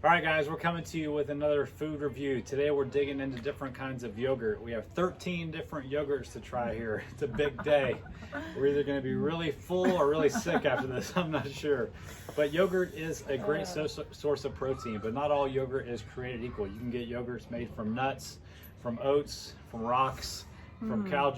All right, guys, we're coming to you with another food review. Today we're digging into different kinds of yogurt. We have 13 different yogurts to try here. It's a big day. We're either going to be really full or really sick after this. I'm not sure. But yogurt is a great source of protein, but not all yogurt is created equal. You can get yogurts made from nuts, from oats, from rocks, from cow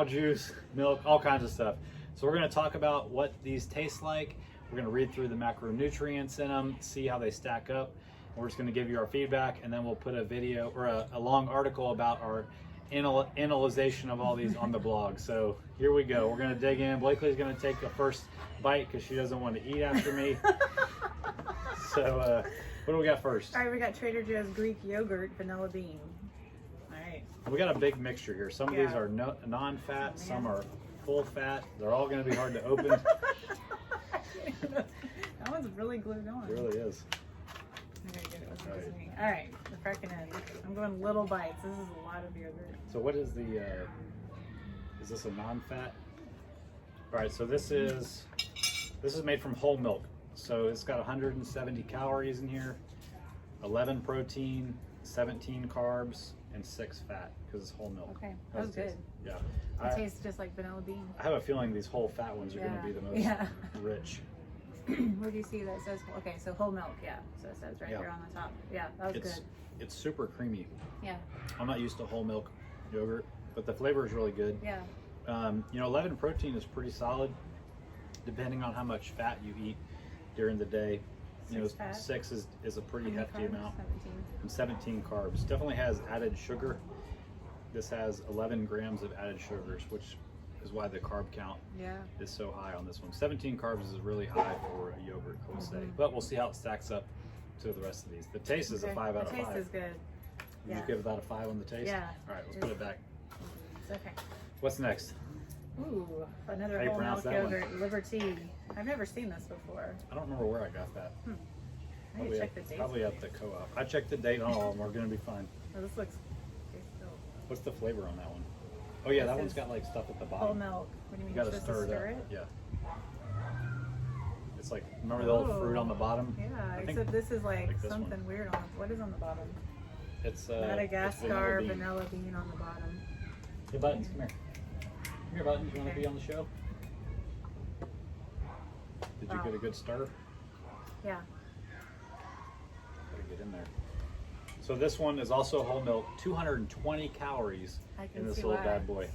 juice, milk, all kinds of stuff. So we're going to talk about what these taste like. We're going to read through the macronutrients in them, see how they stack up. We're just going to give you our feedback, and then we'll put a video or a long article about our analyzation of all these on the blog. So here we go. We're going to dig in. Blakely's going to take the first bite because she doesn't want to eat after me. So what do we got first? All right, we got Trader Joe's Greek yogurt vanilla bean. All right. We got a big mixture here. Some of these are non-fat, some are full fat. They're all going to be hard to open. That one's really glued on. It really is. All right, we're cracking in. I'm going little bites. This is a lot of yogurt. So what is the, is this a non-fat? All right, so this is made from whole milk. So it's got 170 calories in here, 11 protein, 17 carbs, and 6 fat because it's whole milk. Okay, that was good. Yeah. It tastes just like vanilla bean. I have a feeling these whole fat ones are going to be the most rich. Where do you see that it says? Okay, so whole milk, yeah. So it says right here on the top. Yeah, that was good. It's super creamy. Yeah. I'm not used to whole milk yogurt, but the flavor is really good. Yeah. You know, 11 protein is pretty solid, depending on how much fat you eat during the day. You know, 6 is a pretty hefty amount. 17. And 17 carbs. Definitely has added sugar. This has 11 grams of added sugars, which is why the carb count is so high on this one. 17 carbs is really high for a yogurt, I would say. But we'll see how it stacks up to the rest of these. The taste is a 5 out of 5. The taste is good. Would you give that a 5 on the taste? Yeah. All right, let's put it back. Okay. What's next? Ooh, another whole milk yogurt, Liberty. I've never seen this before. I don't remember where I got that. I need to check the date. Probably at the co-op. I checked the date on all of them. We're going to be fine. Oh, this looks What's the flavor on that one? Oh yeah, that one's got like stuff at the bottom. whole milk. What do you mean? You gotta stir it up. Yeah. It's like, remember the old fruit on the bottom? Yeah, except this is like something weird on it. What is on the bottom? It's Madagascar vanilla bean on the bottom. Hey Buttons, come here. Come here Buttons, you want to be on the show? Did you get a good stir? Yeah. Gotta get in there. So this one is also whole milk, 220 calories in this little bad boy.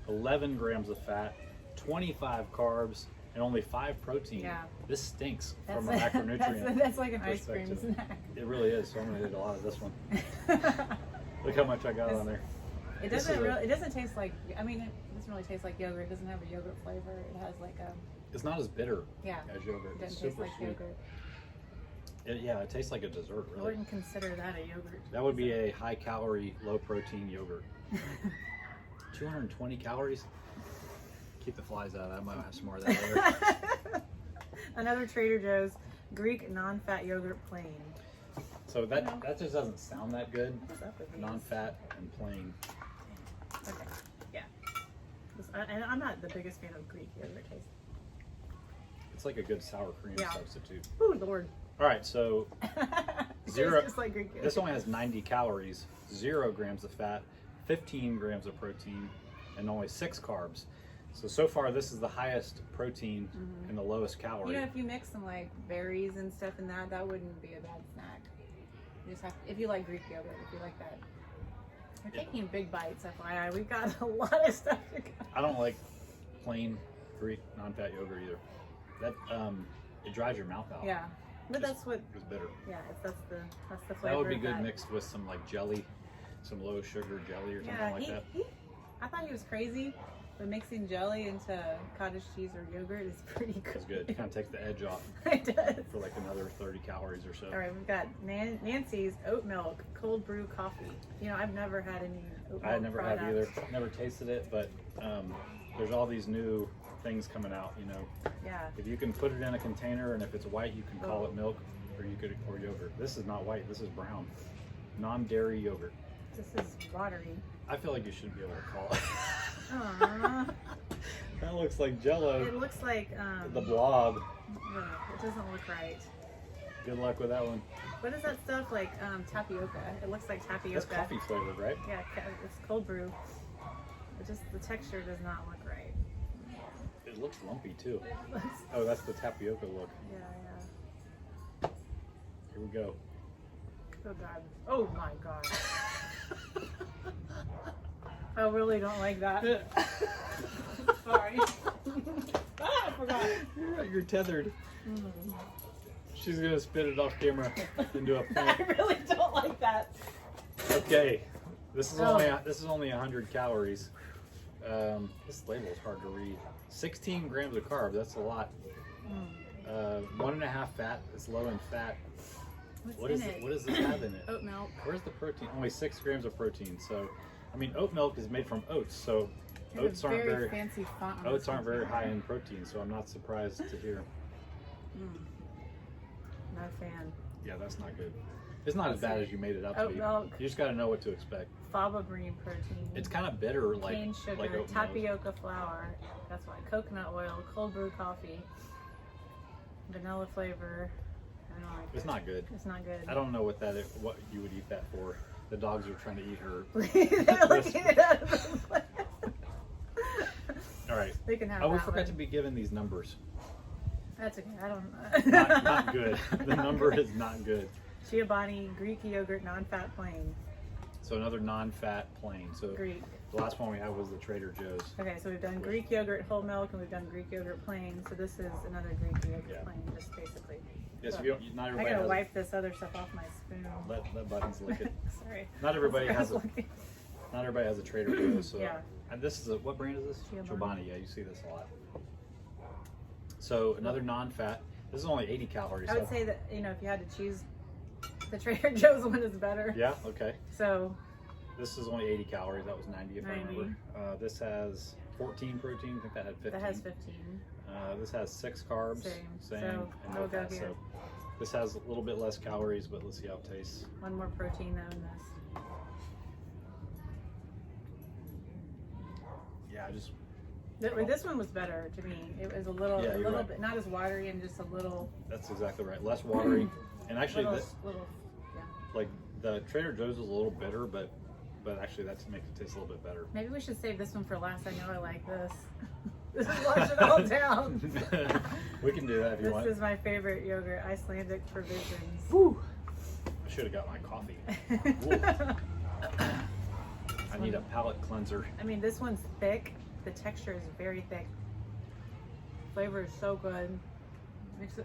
11 grams of fat, 25 carbs, and only 5 protein. Yeah. This stinks from a macronutrient That's like an ice cream snack. It really is, so I'm gonna eat a lot of this one. Look how much I got on there. It doesn't taste like, I mean, it doesn't really taste like yogurt. It doesn't have a yogurt flavor. It has like a... It's not as bitter as yogurt. It doesn't taste like yogurt. It tastes like a dessert, really. I wouldn't consider that a yogurt. That would be a high-calorie, low-protein yogurt. 220 calories? Keep the flies out. I might have some more of that later. Another Trader Joe's Greek non-fat yogurt plain. So that just doesn't sound that good. Non-fat and plain. Okay, yeah. And I'm not the biggest fan of Greek yogurt taste. It's like a good sour cream substitute. Oh, Lord. All right, so just like Greek yogurt. This only has 90 calories, 0 grams of fat, 15 grams of protein, and only 6 carbs. So far, this is the highest protein and the lowest calorie. You know, if you mix some like berries and stuff in that, that wouldn't be a bad snack. You just have to, if you like Greek yogurt, if you like that. We're taking big bites, FYI. We've got a lot of stuff to go. I don't like plain Greek non-fat yogurt either. That it dries your mouth out. Yeah. But that's what it's bitter. Yeah, that's the flavor. That would be good mixed with some like jelly, some low sugar jelly or something like that. I thought he was crazy, but mixing jelly into cottage cheese or yogurt is pretty good. It's good. It kind of takes the edge off. It does. For like another 30 calories or so. All right, we've got Nancy's oat milk cold brew coffee. You know, I've never had any oat milk I never have either. Never tasted it, but there's all these new things coming out, you know. Yeah. If you can put it in a container, and if it's white, you can call it milk, or yogurt. This is not white. This is brown. Non-dairy yogurt. This is watery. I feel like you should be able to call it. Aww. That looks like Jello. It looks like the blob. It doesn't look right. Good luck with that one. What is that stuff like? Tapioca. It looks like tapioca. That's coffee flavored, right? Yeah, it's cold brew. It just the texture does not look right. It looks lumpy too. It looks, Oh, that's the tapioca look. yeah. Here we go. Oh god. Oh my god. I really don't like that. Sorry. I forgot. You're tethered. Mm. She's gonna spit it off camera into a I plant. really don't like that. Okay, this is only 100 calories. This label is hard to read. 16 grams of carbs. That's a lot. 1.5 fat. It's low in fat. What does this have in it? Oat milk. Where's the protein? Only 6 grams of protein. So, I mean, oat milk is made from oats. So, oats aren't very fancy font. On oats aren't very high in protein. So, I'm not surprised to hear. Not a fan. Yeah, that's not good. It's not as bad as you made it out to Oat be. milk. You just got to know what to expect. Fava green protein. It's kind of bitter, like cane sugar, like oat milk. tapioca flour. That's why. Coconut oil, cold brew coffee, vanilla flavor. I don't like It's it. not good. It's not good. I don't know what what you would eat that for. The dogs are trying to eat her. They're looking at it. All right. They can have Oh, we that forgot one. to be given these numbers. That's okay. I don't. Not good. The number is not good. Giovanni Greek yogurt non-fat plain. So another non-fat plain. So Greek. the last one we had was the Trader Joe's. Okay, so we've done Greek yogurt whole milk and we've done Greek yogurt plain. So this is another Greek yogurt plain, just basically. Yes, So, if you don't, not I everybody gotta has. wipe this other stuff off my spoon. Let Buttons lick it. Sorry. Not everybody has a. Looking. Not everybody has a Trader Joe's. So. Yeah. And this is what brand is this? Giovanni. Yeah, you see this a lot. So another non-fat. This is only 80 calories. I would say that, if you had to choose, the Trader Joe's one is better. Yeah. Okay. So. This is only 80 calories. That was 90 if 90. I remember. This has 14 protein. I think that had 15. That has 15. This has 6 carbs. Same. So, and no we'll go fat. here. So this has a little bit less calories, but let's see how it tastes. One more protein though in this. Yeah, just This one was better to me. It was a little right. bit, not as watery and just a little. that's exactly right. Less watery, and actually, little, yeah. yeah. Like the Trader Joe's is a little bitter, but actually that makes it taste a little bit better. Maybe we should save this one for last. I know I like this. This is wash it all down. We can do that if you want. This is my favorite yogurt, Icelandic Provisions. Whew. I should have got my coffee. I need a palate cleanser. I mean, this one's thick. The texture is very thick. Flavor is so good.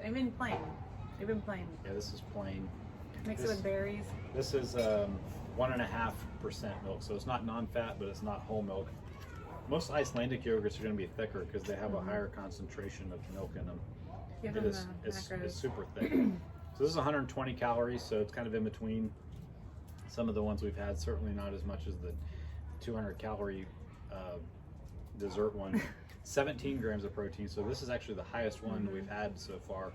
Even plain. Even plain. Yeah, this is plain. Mix it with berries. This is 1.5% milk, so it's not non-fat, but it's not whole milk. Most Icelandic yogurts are going to be thicker because they have a higher concentration of milk in them. Give It them is, the it's macros. super thick. So this is 120 calories, so it's kind of in between some of the ones we've had. Certainly not as much as the 200 calorie dessert one. 17 grams of protein, so this is actually the highest one we've had so far.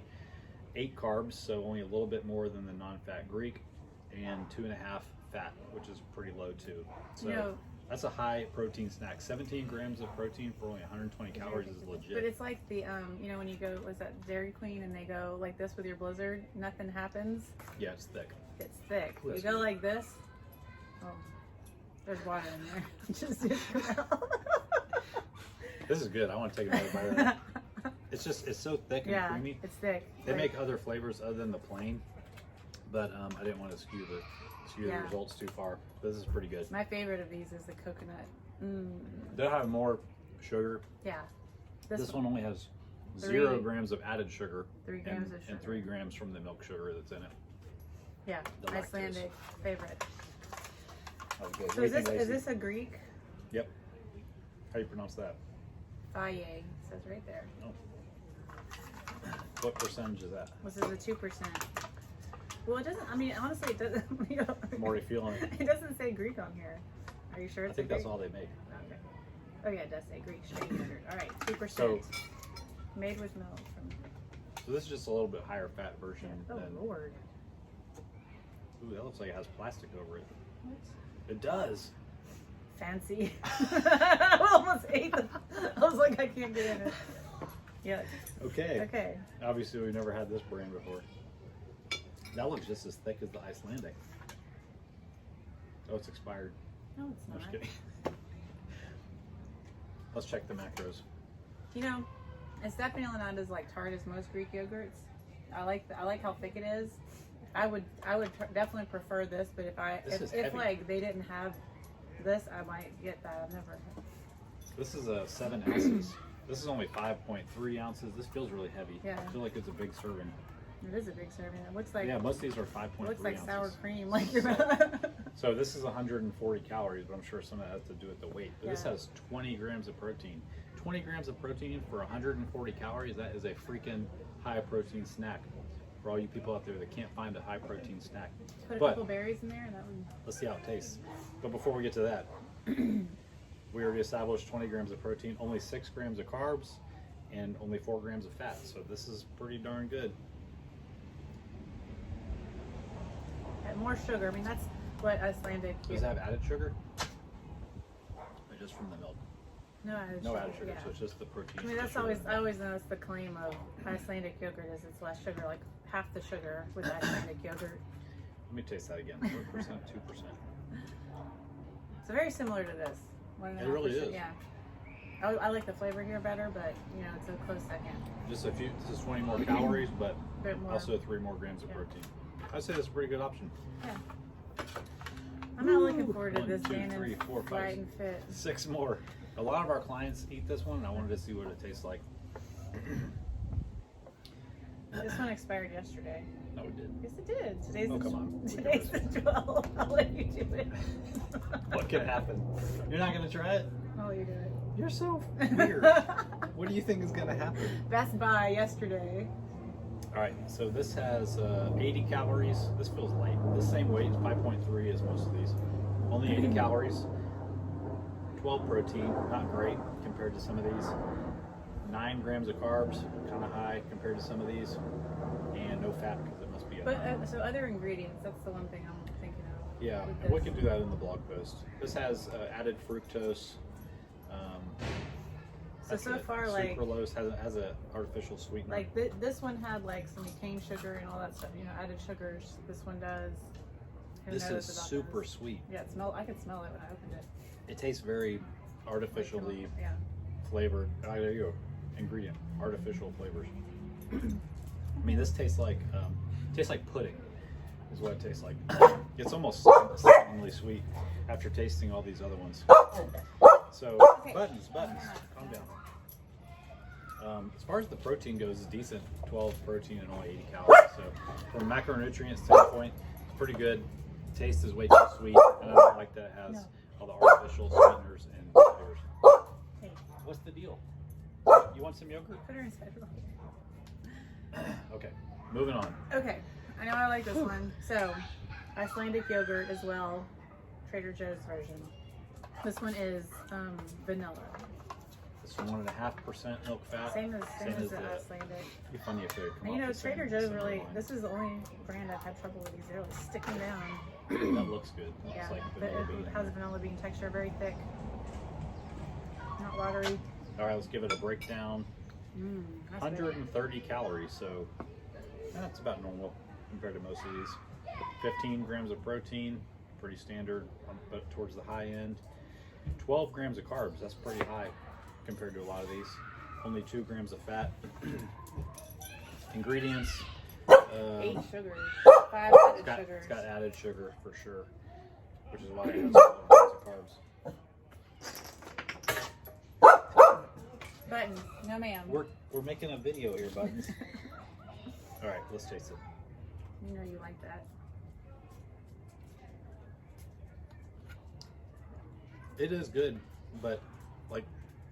8 carbs, so only a little bit more than the non-fat Greek, and 2.5 fat, which is pretty low too. So that's a high protein snack. 17 grams of protein for only 120 calories is legit. But it's like the, when you go, was that Dairy Queen and they go like this with your Blizzard, nothing happens. Yeah, it's thick. It's thick. That's You go good. like this, oh, there's water in there. Just didn't come out. This is good. I want to take another bite of that. It's so thick and Yeah, creamy. it's thick. They Like, make other flavors other than the plain, but I didn't want to skew the results too far. This is pretty good. my favorite of these is the coconut. They'll have more sugar. Yeah. This one only has 3 0 grams of added sugar, 3 grams of sugar. and 3 grams from the milk sugar that's in it. Yeah, the lactose. Icelandic favorite. Okay. So is this a Greek? Yep. How do you pronounce that? Faye, says right there. Oh. What percentage is that? This is a 2%. Well, it doesn't, I mean, honestly, it doesn't, I'm already feeling it. it doesn't say Greek on here. Are you sure I it's think a Greek? that's all they make. Okay. Oh yeah, it does say Greek straight yogurt. All right, 2%. So- Made with milk from. So this is just a little bit higher fat version Oh than. Lord. Ooh, that looks like it has plastic over it. What? It does. Fancy. I almost ate them. I was like, I can't get in it. Yeah. Okay. Okay. Obviously, we've never had this brand before. That looks just as thick as the Icelandic. Oh, it's expired. No, it's I'm not. just kidding. Let's check the macros. You know, it's definitely not as like tart as most Greek yogurts. I like how thick it is. I would definitely prefer this, but if like they didn't have this, I might get that. I've never. This is a 7 ounces. This is only 5.3 ounces. This feels really heavy. Yeah. I feel like it's a big serving. It is a big serving. It looks like Most of these are 5.3 it looks like ounces. sour cream. Like you're So this is 140 calories, but I'm sure some of that has to do with the weight. But this has 20 grams of protein. 20 grams of protein for 140 calories. That is a freaking high protein snack. For all you people out there that can't find a high protein snack. Put a couple berries in there, and that would. Let's see how it tastes. But before we get to that, we already established 20 grams of protein, only 6 grams of carbs, and only 4 grams of fat. So this is pretty darn good. And more sugar. I mean, that's what Icelandic. Does it have added sugar? Or just from the milk? No added No sugar. added sugar, Yeah. so it's just the protein. I mean, that's always I always know it's the claim of Icelandic yogurt is it's less sugar, like half the sugar with Icelandic yogurt. Let me taste that again. 4%, 2%. So very similar to this. It really is. Yeah. I like the flavor here better, but you know it's a close second. Just a few. This is 20 more calories, but A bit more. also 3 more grams of protein. I'd say that's a pretty good option. Yeah. I'm not looking forward to 1, this 2, being 3, 4, 5, light and fit. 6 more. A lot of our clients eat this one, and I wanted to see what it tastes like. This one expired yesterday. No, it did. Yes, it did. Today's Oh, the, come on. Today's the 12th. I'll let you do it. What could happen? You're not going to try it? I'll let you do it. You're so weird. What do you think is going to happen? Best Buy yesterday. All right, so this has 80 calories. This feels light. The same weight, 5.3 as most of these. Only 80 calories. 12 protein, not great compared to some of these. 9 grams of carbs, kind of high compared to some of these. And no fat because it must be a But so other ingredients, that's the one thing I'm thinking of. yeah, with and we this. can do that in the blog post. This has added fructose. So far, like sucralose has a artificial sweetener. like this one had like some cane sugar and all that stuff, you know, added sugars. This one does. Who This knows is about super this? sweet. Yeah, I could smell it when I opened it. It tastes very artificially Yeah. flavored. There you go. Ingredient, artificial flavors. I mean, this tastes like pudding. Is what it tastes like. It's almost sickeningly sweet after tasting all these other ones. So Okay. buttons, calm down. As far as the protein goes, it's decent. 12 protein and only 80 calories. So from a macronutrient standpoint, it's pretty good. Taste is way too sweet, and I don't like that it has all the artificial sweeteners and flavors. Hey, What's the deal? You want some yogurt? put her inside. Okay, moving on. Okay, I know I like this one. So, Icelandic yogurt as well. Trader Joe's version. This one is vanilla. This is 1.5% milk fat. Same as as the the- Icelandic. It'd be funny if they would come And you off know, the same- Trader Joe's similar really, line. this is the only brand I've had trouble with these. They're like sticking down. That looks good. Looks Yeah, like but vanilla it bean. has vanilla bean texture, very thick. Not watery. All right, let's give it a breakdown. That's 130 calories, so that's about normal compared to most of these. 15 grams of protein, pretty standard, but towards the high end. 12 grams of carbs, that's pretty high compared to a lot of these. Only 2 grams of fat. Ingredients. 8 sugars. 5 added sugars. It's got added sugar for sure, which is why it has 12 grams of carbs. Buttons. No ma'am. We're making a video here, Buttons. All right, let's taste it. You know you like that. It is good, but like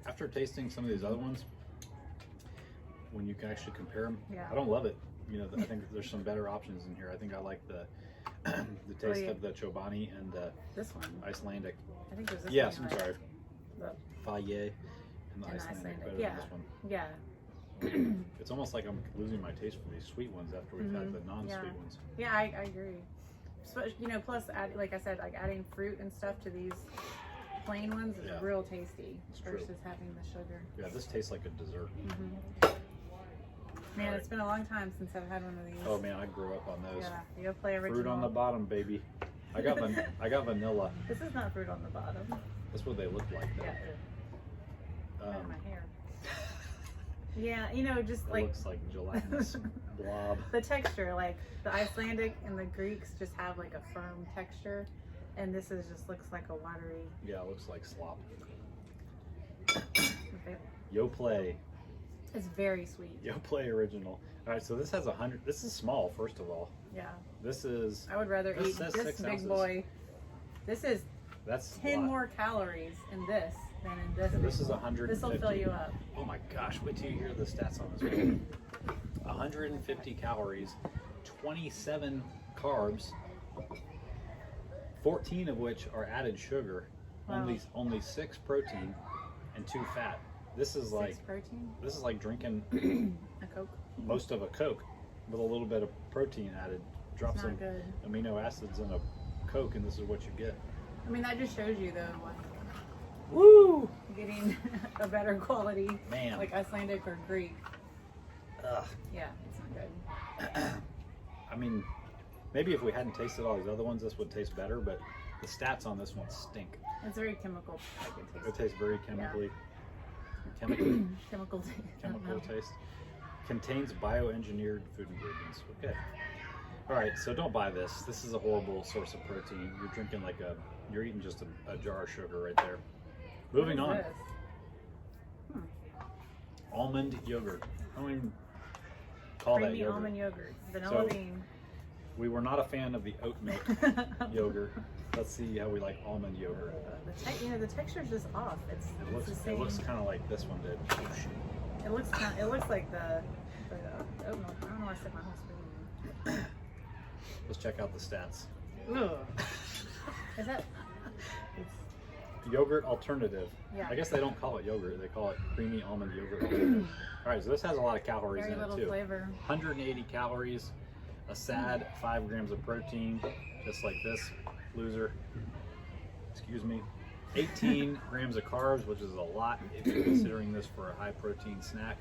after tasting some of these other ones, when you can actually compare them, Yeah. I don't love it. You know, I think there's some better options in here. I think I like the taste yeah. of the Chobani and the This one. Icelandic. I think it was this Yes, one. I'm sorry. The, Faye and the And the Icelandic Icelandic, better yeah. than this one. yeah. It's almost like I'm losing my taste for these sweet ones after we've had the non-sweet Yeah. ones. Yeah, I agree. You know, plus, like I said, like adding fruit and stuff to these plain ones is Yeah. real tasty It's true. versus having the sugar. Yeah, this tastes like a dessert. Man, it's been a long time since I've had one of these. Oh man, I grew up on those. Yeah, you play original. Fruit on the bottom, baby. I got vanilla. This is not fruit on the bottom. That's what they look like though. Yeah. My hair. Yeah, you know, just it like looks like gelatinous blob. The texture, like the Icelandic and the Greeks just have like a firm texture, and this is just looks like a watery. Yeah, it looks like slop. Yo Play. It's very sweet. Yo Play original. All right, so this has 100. This is small, first of all. Yeah. This is. I would rather eat this big ounces. boy. That's 10 more calories in this than in this. Yeah, this is 150. This will fill you up. Oh my gosh! Wait till you hear the stats on this one. 150 calories, 27 carbs, 14 of which are added sugar. Wow. Only 6 protein, and 2 fat. This is like 6 protein. This is like drinking A Coke. most of a Coke with a little bit of protein added. Drop some Good. amino acids in a Coke, and this is what you get. I mean, that just shows you though, Woo! getting a better quality, Man. like Icelandic or Greek. Ugh. Yeah, it's not good. I mean, maybe if we hadn't tasted all these other ones, this would taste better, but the stats on this one stink. It's very chemical. Like It tastes very chemically. Chemical taste. Chemical taste. Contains bioengineered food ingredients. Okay. All right, so don't buy this. This is a horrible source of protein. You're drinking you're eating just a jar of sugar right there. Moving on. Almond yogurt. I don't even call that yogurt. Almond yogurt. Vanilla bean. We were not a fan of the oat milk yogurt. Let's see how we like almond yogurt. The texture's just off. It looks kind of like this one did. Oh, shit. It looks like the oat milk. I don't know why I said my whole spoon. Let's check out the stats. Ugh. Is that? Yogurt alternative. Yeah. I guess they don't call it yogurt. They call it creamy almond yogurt alternative. All right, so this has a lot of calories Very in little it too. flavor. 180 calories, a sad 5 grams of protein, just like this loser. Excuse me. 18 grams of carbs, which is a lot if you're considering this for a high protein snack,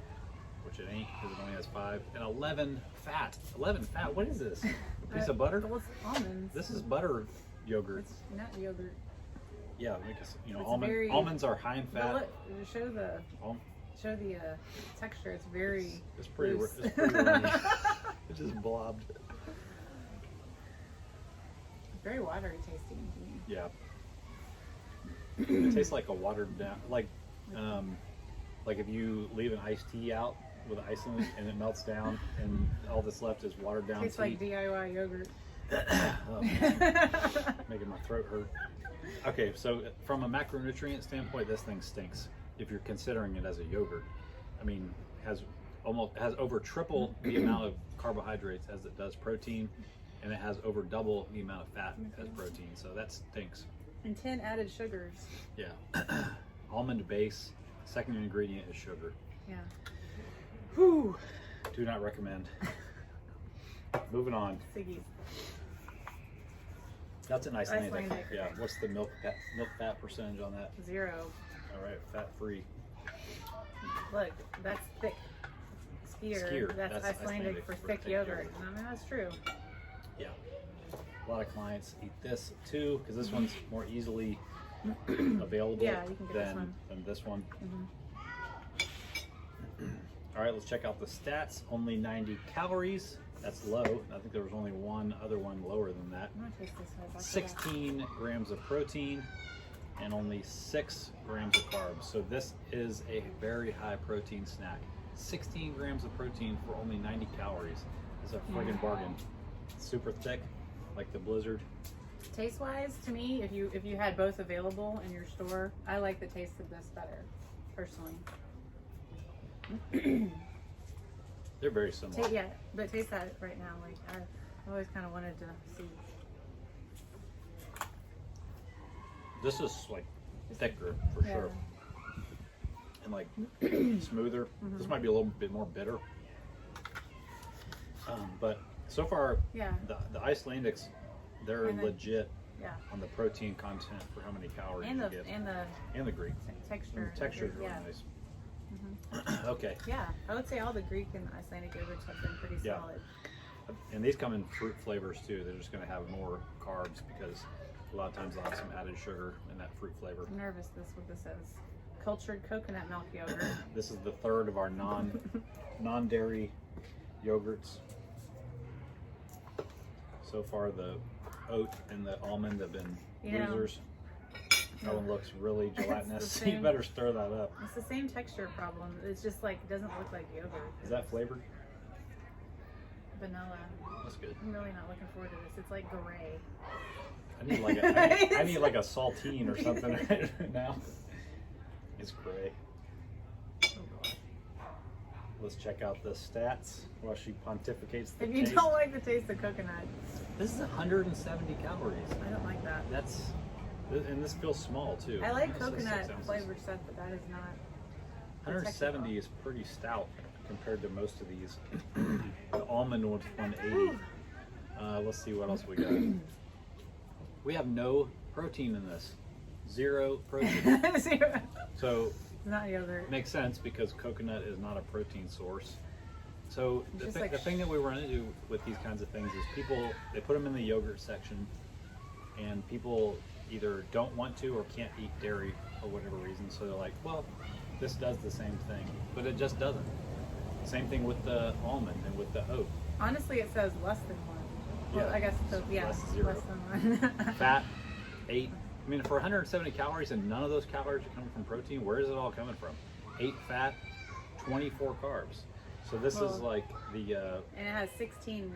which it ain't because it only has 5. And 11 fat. 11 fat. What is this? A piece of butter? Well, it's almonds. This is butter yogurt. It's not yogurt. Yeah, because It's almonds are high in fat. Look, show the texture. It's very. It's pretty. loose. It's pretty runny. It just blobbed. Very watery tasting to me. Yeah. It tastes like a watered down, like if you leave an iced tea out with ice in it and it melts down and all that's left is watered down Tastes tea. like DIY yogurt. Oh, making my throat hurt. Okay, so from a macronutrient standpoint, this thing stinks. If you're considering it as a yogurt, I mean, has over triple the amount of carbohydrates as it does protein, and it has over double the amount of fat as protein. So that stinks. And 10 added sugars. Yeah. Almond base. Second ingredient is sugar. Yeah. Whew. Do not recommend. Moving on. Siggy's. That's an Icelandic. Icelandic. Yeah. What's the milk fat percentage on that? 0. All right, fat free. Look, that's thick. Skyr. That's Icelandic for thick yogurt. I mean, that's true. Yeah. A lot of clients eat this too because this one's more easily available Yeah, you can get than this one. Mm-hmm. All right, let's check out the stats. Only 90 calories. That's low. I think there was only one other one lower than that. I'm gonna taste this one. 16 grams of protein and only 6 grams of carbs. So this is a very high protein snack. 16 grams of protein for only 90 calories is a friggin' bargain. Super thick, like the Blizzard. Taste wise, to me, if you had both available in your store, I like the taste of this better, personally. They're very similar. Yeah, but taste that right now. Like I always kind of wanted to see. This is like thicker for sure, and like smoother. This might be a little bit more bitter, but so far, the Icelandics, they're legit on the protein content for how many calories And you the get. and the And the Greek texture. The texture is really nice. Okay. Yeah, I would say all the Greek and Icelandic yogurts have been pretty solid. And these come in fruit flavors too. They're just going to have more carbs because a lot of times they'll have some added sugar in that fruit flavor. I'm nervous. This what this says. Cultured coconut milk yogurt. This is the third of our non-dairy yogurts. So far, the oat and the almond have been losers. That one looks really gelatinous. You better stir that up. It's the same texture problem. It's just like it doesn't look like yogurt. Is that flavored? Vanilla. That's good. I'm really not looking forward to this. It's like gray. I need like a saltine or something right now. It's gray. Oh gosh. Let's check out the stats while she pontificates the If you taste. don't like the taste of coconut, This is 170 calories. I don't like that. And this feels small too. I like This is 6 coconut ounces. flavored stuff, but that is not. 170 is pretty stout compared to most of these. The almond one's 180. Let's see what else we got. We have no protein in this. 0 protein. Zero. So It's not yogurt. it makes sense because coconut is not a protein source. So the Just like thing that we run into with these kinds of things is people, they put them in the yogurt section and people either don't want to or can't eat dairy for whatever reason. So they're like, well, this does the same thing, but it just doesn't. Same thing with the almond and with the oat. Honestly, it says less than 1. Well, Yeah. I guess so. Yeah, Less 0. less than 1. Fat, 8. I mean, for 170 calories and none of those calories are coming from protein, where is it all coming from? 8 fat, 24 carbs. So this is like the... and it has 15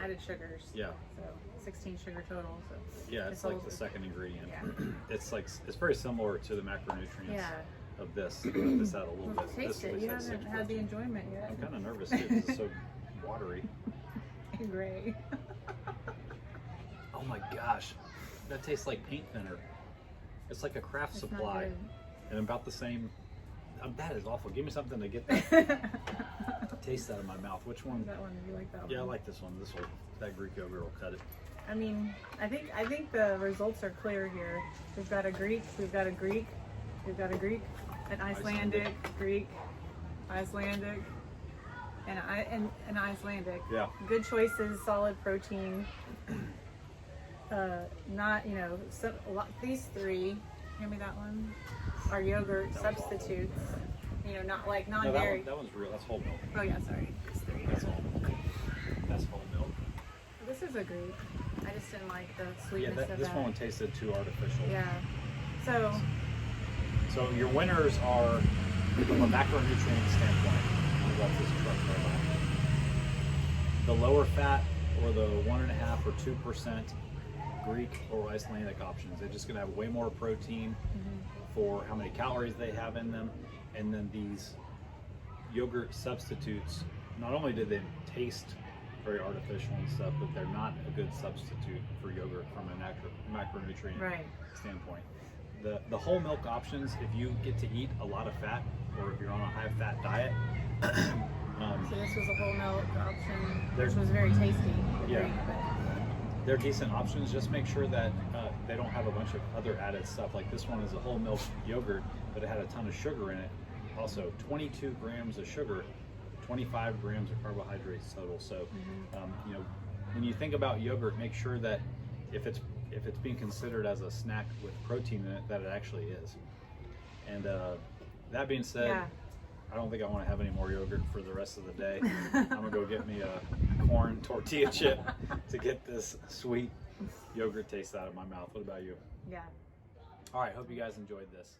added sugars. Yeah. So 16 sugar total. So Yeah, it's like the second ingredient. Yeah. It's very similar to the macronutrients Yeah. of this. This out a little bit. Taste it. This You has haven't 6 had the protein. enjoyment yet. I'm kind of nervous too because it's so watery. And gray. Oh my gosh, that tastes like paint thinner. It's like a craft It's not supply, good. and about the same. That is awful. Give me something to get that taste out of my mouth. Which one? That one. You like that one? Yeah, I like this one. That Greek yogurt will cut it. I mean, I think the results are clear here. We've got a Greek, an Icelandic, Greek, Icelandic, and an Icelandic. Yeah. Good choices, solid protein. Not these 3. Hand me that one. Are yogurt substitutes. Not like No, non-dairy. that one's real. That's whole milk. Oh yeah, sorry. These 3. That's all. That's whole milk. This is a Greek. I just didn't like the Yeah, sweetness of this that. one tasted too artificial. Yeah. So. So your winners are, from a macronutrient standpoint, I got this truck right behind me. The lower fat or the 1.5 or 2% Greek or Icelandic options. They're just going to have way more protein for how many calories they have in them. And then these yogurt substitutes, not only do they taste very artificial and stuff, but they're not a good substitute for yogurt from a macronutrient standpoint. The whole milk options, if you get to eat a lot of fat or if you're on a high fat diet, So this was a whole milk option, which There's- was very tasty. Yeah. Greek, but they're decent options. Just make sure that they don't have a bunch of other added stuff. Like this one is a whole milk yogurt, but it had a ton of sugar in it. Also 22 grams of sugar, 25 grams of carbohydrates total. So, when you think about yogurt, make sure that if it's being considered as a snack with protein in it, that it actually is. And that being said, Yeah. I don't think I want to have any more yogurt for the rest of the day. I'm gonna go get me a corn tortilla chip to get this sweet yogurt taste out of my mouth. What about you? yeah. All right, hope you guys enjoyed this.